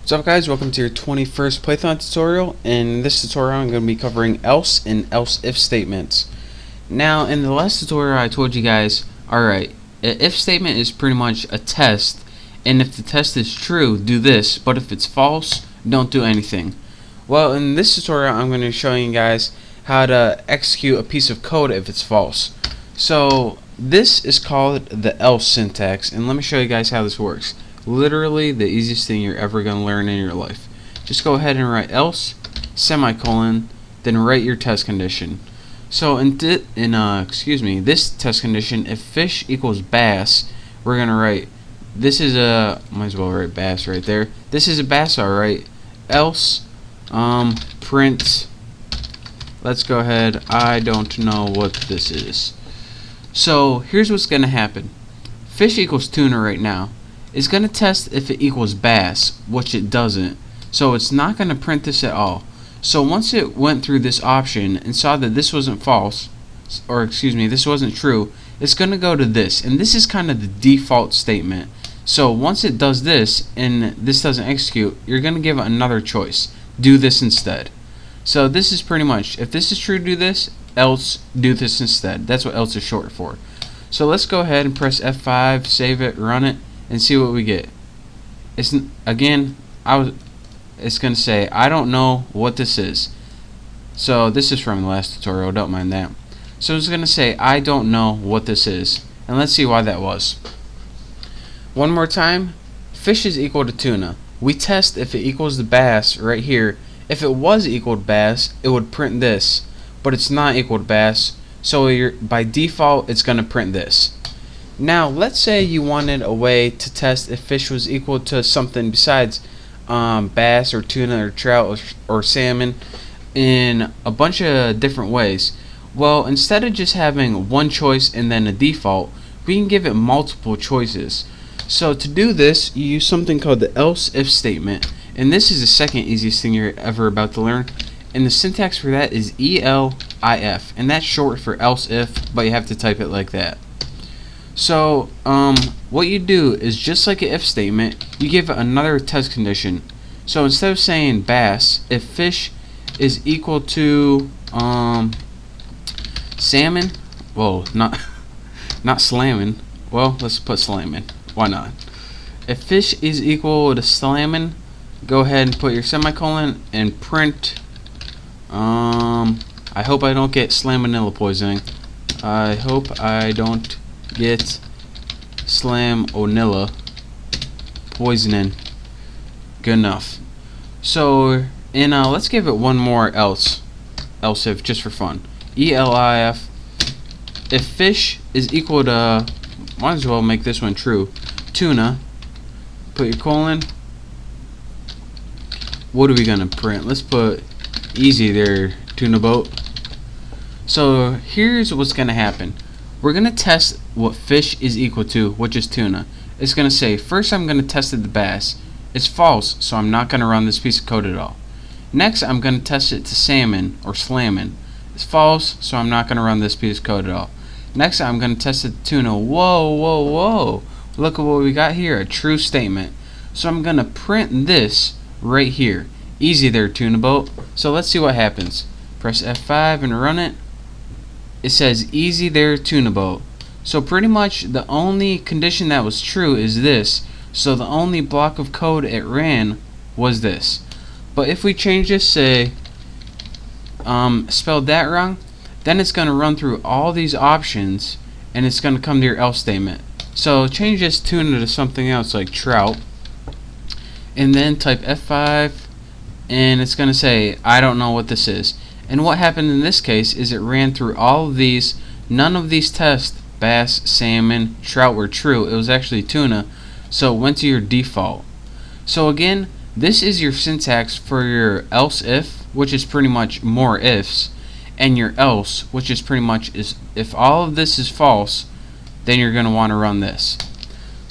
What's up guys, welcome to your 21st Python tutorial. In this tutorial I'm going to be covering else and else if statements. Now in the last tutorial I told you guys, alright, an if statement is pretty much a test, and if the test is true, do this, but if it's false, don't do anything. Well, in this tutorial I'm going to show you guys how to execute a piece of code if it's false. So this is called the else syntax, and let me show you guys how this works. Literally the easiest thing you're ever going to learn in your life. Just go ahead and write else, semicolon, then write your test condition. So in this test condition, if fish equals bass, we're going to write, this is a, might as well write bass right there. This is a bass, alright. Else, print, let's go ahead, I don't know what this is. So here's what's going to happen. Fish equals tuna right now. It's going to test if it equals bass, which it doesn't. So it's not going to print this at all. So once it went through this option and saw that this wasn't false, or this wasn't true, it's going to go to this. And this is kind of the default statement. So once it does this and this doesn't execute, you're going to give it another choice. Do this instead. So this is pretty much, if this is true, do this, else do this instead. That's what else is short for. So let's go ahead and press F5, save it, run it, and see what we get. It's going to say, I don't know what this is. So this is from the last tutorial, don't mind that. So it's going to say, I don't know what this is. And let's see why that was. One more time, fish is equal to tuna. We test if it equals the bass right here. If it was equal to bass, it would print this. But it's not equal to bass, so by default it's going to print this. Now let's say you wanted a way to test if fish was equal to something besides bass or tuna or trout or salmon in a bunch of different ways. Well, instead of just having one choice and then a default, we can give it multiple choices. So to do this, you use something called the else if statement, and this is the second easiest thing you're ever about to learn. And the syntax for that is ELIF, and that's short for else if, but you have to type it like that. So what you do is, just like an if statement, you give it another test condition. So instead of saying bass, if fish is equal to salmon, well, not slamming, well, let's put slamming, why not? If fish is equal to slamming, go ahead and put your semicolon and print, I hope I don't get salmonella poisoning. I hope I don't get salmonella poisoning. Good enough. So let's give it one more else if, just for fun. ELIF. If fish is equal to, might as well make this one true, tuna, put your colon. What are we gonna print? Let's put easy there, tuna boat. So here's what's gonna happen. We're going to test what fish is equal to, which is tuna. It's going to say, first I'm going to test it to bass. It's false, so I'm not going to run this piece of code at all. Next, I'm going to test it to salmon or slamming. It's false, so I'm not going to run this piece of code at all. Next, I'm going to test it to tuna. Whoa, whoa, whoa. Look at what we got here, a true statement. So I'm going to print this right here. Easy there, tuna boat. So let's see what happens. Press F5 and run it. It says easy there, tuna boat. So pretty much the only condition that was true is this. So the only block of code it ran was this. But if we change this, say spelled that wrong, then it's going to run through all these options and it's going to come to your else statement. So change this tuna to something else like trout, and then type F5 and it's going to say, I don't know what this is. And what happened in this case is it ran through all of these. None of these tests, bass, salmon, trout, were true. It was actually tuna. So it went to your default. So again, this is your syntax for your else if, which is pretty much more ifs, and your else, which is pretty much is if all of this is false, then you're going to want to run this.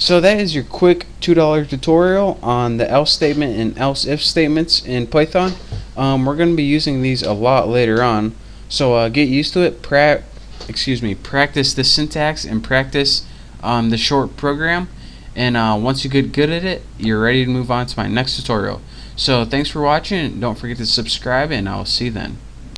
So that is your quick $2 tutorial on the else statement and else if statements in Python. We're going to be using these a lot later on, so get used to it. Practice the syntax and practice the short program, and once you get good at it, you're ready to move on to my next tutorial. So thanks for watching, don't forget to subscribe, and I'll see you then.